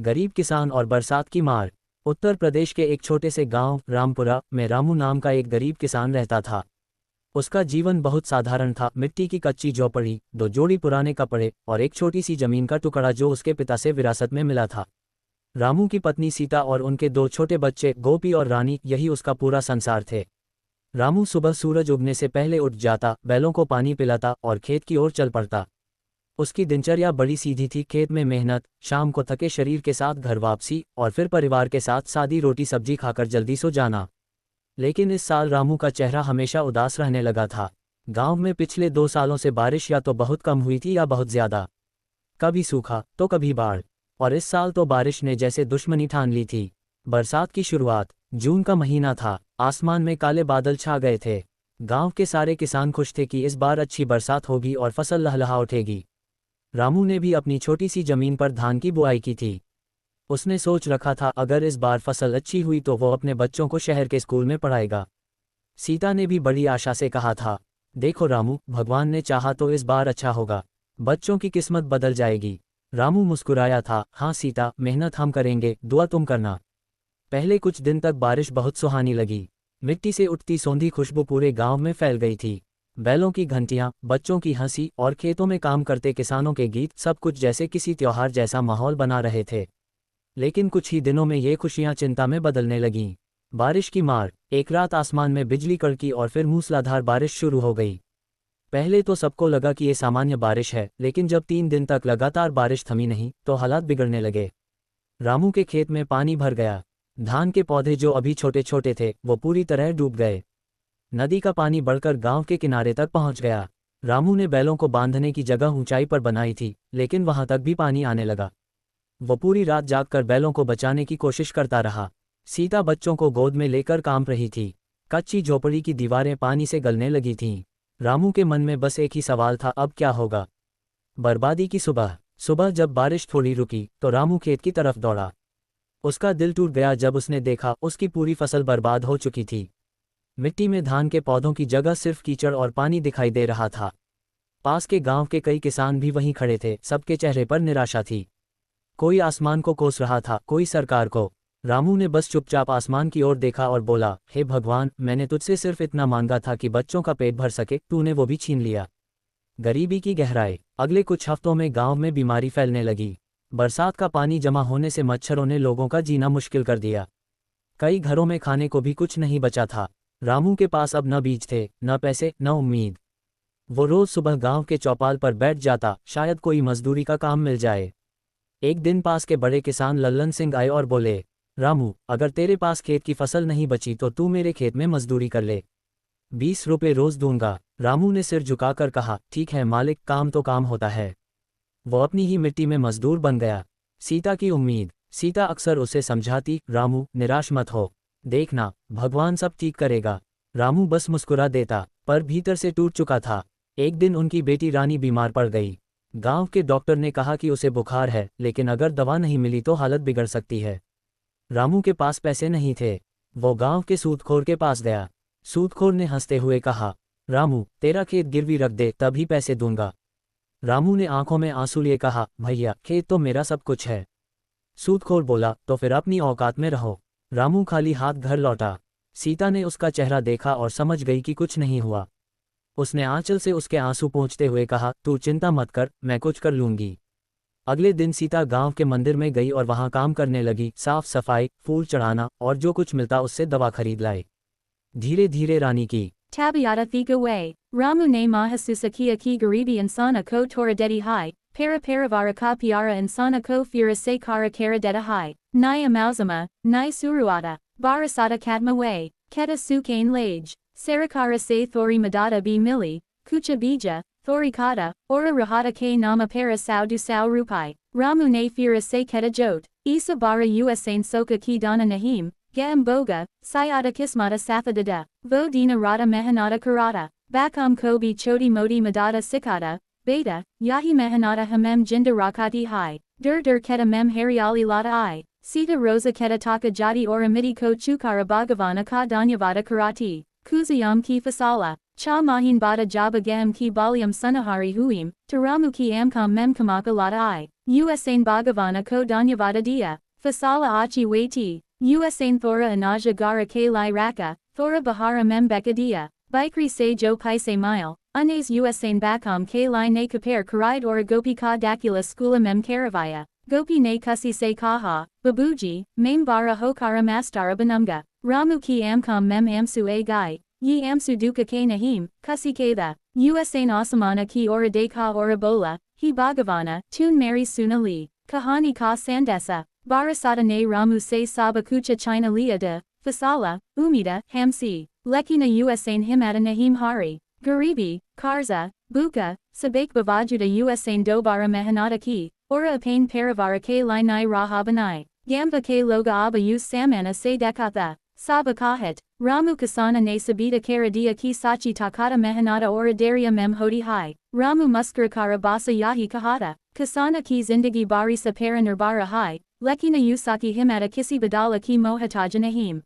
गरीब किसान और बरसात की मार। उत्तर प्रदेश के एक छोटे से गांव रामपुरा में रामू नाम का एक गरीब किसान रहता था। उसका जीवन बहुत साधारण था। मिट्टी की कच्ची झोपड़ी, 2 जोड़ी पुराने कपड़े और एक छोटी सी जमीन का टुकड़ा जो उसके पिता से विरासत में मिला था। रामू की पत्नी सीता और उनके 2 छोटे बच्चे गोपी और रानी, यही उसका पूरा संसार थे। रामू सुबह सूरज उगने से पहले उठ जाता, बैलों को पानी पिलाता और खेत की ओर चल पड़ता। उसकी दिनचर्या बड़ी सीधी थी। खेत में मेहनत, शाम को थके शरीर के साथ घर वापसी और फिर परिवार के साथ सादी रोटी सब्जी खाकर जल्दी सो जाना। लेकिन इस साल रामू का चेहरा हमेशा उदास रहने लगा था। गांव में पिछले 2 सालों से बारिश या तो बहुत कम हुई थी या बहुत ज्यादा। कभी सूखा तो कभी बाढ़, और इस साल तो बारिश ने जैसे दुश्मनी ठान ली थी। बरसात की शुरुआत, जून का महीना था। आसमान में काले बादल छा गए थे। गांव के सारे किसान खुश थे कि इस बार अच्छी बरसात होगी और फसल लहलहा उठेगी। रामू ने भी अपनी छोटी सी जमीन पर धान की बुआई की थी। उसने सोच रखा था अगर इस बार फसल अच्छी हुई तो वो अपने बच्चों को शहर के स्कूल में पढ़ाएगा। सीता ने भी बड़ी आशा से कहा था, देखो रामू, भगवान ने चाहा तो इस बार अच्छा होगा, बच्चों की किस्मत बदल जाएगी। रामू मुस्कुराया था, हाँ सीता, मेहनत हम करेंगे, दुआ तुम करना। पहले कुछ दिन तक बारिश बहुत सुहानी लगी। मिट्टी से उठती सौंधी खुशबू पूरे गांव में फैल गई थी। बैलों की घंटियां, बच्चों की हंसी और खेतों में काम करते किसानों के गीत, सब कुछ जैसे किसी त्योहार जैसा माहौल बना रहे थे। लेकिन कुछ ही दिनों में ये खुशियां चिंता में बदलने लगीं। बारिश की मार, एक रात आसमान में बिजली कड़की और फिर मूसलाधार बारिश शुरू हो गई। पहले तो सबको लगा कि ये सामान्य बारिश है, लेकिन जब 3 दिन तक लगातार बारिश थमी नहीं तो हालात बिगड़ने लगे। रामू के खेत में पानी भर गया। धान के पौधे जो अभी छोटे छोटे थे वो पूरी तरह डूब गए। नदी का पानी बढ़कर गांव के किनारे तक पहुंच गया। रामू ने बैलों को बांधने की जगह ऊंचाई पर बनाई थी, लेकिन वहां तक भी पानी आने लगा। वो पूरी रात जागकर बैलों को बचाने की कोशिश करता रहा। सीता बच्चों को गोद में लेकर काम रही थी। कच्ची झोपड़ी की दीवारें पानी से गलने लगी थीं। रामू के मन में बस एक ही सवाल था, अब क्या होगा। बर्बादी की सुबह। सुबह जब बारिश थोड़ी रुकी तो रामू खेत की तरफ दौड़ा। उसका दिल टूट गया जब उसने देखा उसकी पूरी फसल बर्बाद हो चुकी थी। मिट्टी में धान के पौधों की जगह सिर्फ कीचड़ और पानी दिखाई दे रहा था। पास के गांव के कई किसान भी वहीं खड़े थे। सबके चेहरे पर निराशा थी। कोई आसमान को कोस रहा था, कोई सरकार को। रामू ने बस चुपचाप आसमान की ओर देखा और बोला, हे भगवान, मैंने तुझसे सिर्फ इतना मांगा था कि बच्चों का पेट भर सके, तूने वो भी छीन लिया। गरीबी की गहराई। अगले कुछ हफ्तों में गांव में बीमारी फैलने लगी। बरसात का पानी जमा होने से मच्छरों ने लोगों का जीना मुश्किल कर दिया। कई घरों में खाने को भी कुछ नहीं बचा था। रामू के पास अब न बीज थे, न पैसे, न उम्मीद। वो रोज सुबह गांव के चौपाल पर बैठ जाता, शायद कोई मजदूरी का काम मिल जाए। एक दिन पास के बड़े किसान लल्लन सिंह आए और बोले, रामू, अगर तेरे पास खेत की फसल नहीं बची तो तू मेरे खेत में मजदूरी कर ले, 20 रुपये रोज दूंगा। रामू ने सिर झुकाकर कहा, ठीक है मालिक, काम तो काम होता है। वो अपनी ही मिट्टी में मजदूर बन गया। सीता की उम्मीद। सीता अक्सर उसे समझाती, रामू, निराश मत हो, देखना, भगवान सब ठीक करेगा। रामू बस मुस्कुरा देता, पर भीतर से टूट चुका था। एक दिन उनकी बेटी रानी बीमार पड़ गई। गांव के डॉक्टर ने कहा कि उसे बुखार है, लेकिन अगर दवा नहीं मिली तो हालत बिगड़ सकती है। रामू के पास पैसे नहीं थे। वो गांव के सूदखोर के पास गया। सूदखोर ने हंसते हुए कहा, रामू, तेरा खेत गिरवी रख दे, तभी पैसे दूंगा। रामू ने आंखों में आंसू लिए कहा, भैया, खेत तो मेरा सब कुछ है। सूदखोर बोला, तो फिर अपनी औकात में रहो। रामू खाली हाथ घर लौटा। सीता ने उसका चेहरा देखा और समझ गई कि कुछ नहीं हुआ। उसने आंचल से उसके आंसू पोंछते हुए कहा, तू चिंता मत कर, मैं कुछ कर लूंगी। अगले दिन सीता गांव के मंदिर में गई और वहां काम करने लगी, साफ सफाई, फूल चढ़ाना और जो कुछ मिलता उससे दवा खरीद लाई। धीरे धीरे रानी की Tabiata thika way, Ramu ne mahasusakia ki garibi insana ko toradeti hai, para paravara ka piara insana ko fira se kara karadeta hai, naya mauzama, nai suruata, barasata kadma way, keta sukain lage, sarakara se thori madata b mili, kucha bija, thori kata, ora rahata ke nama para sao du sao rupai, Ramu ne fira se keta jot, isa bara usain soka ki dana nahim, Gaam boga, sayata kismata sathadada, vo dina rata mehanata karata, bakam kobi choti modi madata sikata, beta, yahi mehanata hamem jinda rakati hai, dur keta mem hariali lata I, sita rosa keta taka jati oramiti ko chukara bhagavana ka danyavada karati. Kuziyam ki fasala. Cha mahin bada jab agam ki balyam sunahari huim, Taramu ki amkam mem kamaka lata I. Usain Bhagavana ko danyavada dia. Fasala achi waiti. Usain Thora anaja gara ke lai raka, Thora bahara mem bekadia. Bikri se jo paise mile. Unes Usain bakam ke lai ne kapare karide ora gopi ka dakula skula mem karavaya. Gopi ne kusi se kaha, babuji, mame bara hokara mastara banunga. Ramu ki amkam mem amsu a gai. Ye amsu duka ke nahim, kusi ketha. Usain asamana ki ora de ka ora bola, he bhagavana, tun mary sunali. Kahani ka sandesa. Barasata ne ramu se saba kucha china liada, fasala, umida, hamsi. Lekina Usain himata nahim hari. Garibi, Karza, Buka, Sabak Bavajuda Usain Dobara Mehanata ki, Ora Apain Paravara ke lai nai rahabanai. Gamba ke loga aba use samana se dekatha. Saba kahet, Ramu kasana ne sabita karadia ki sachi takata mehanata ora daria mem hodi hai. Ramu muskrakara basa yahi kahata. Kasana ki zindagi bari sapara nirbara hai. Lekina Usaki himata kisi badala ki mohataja nahim.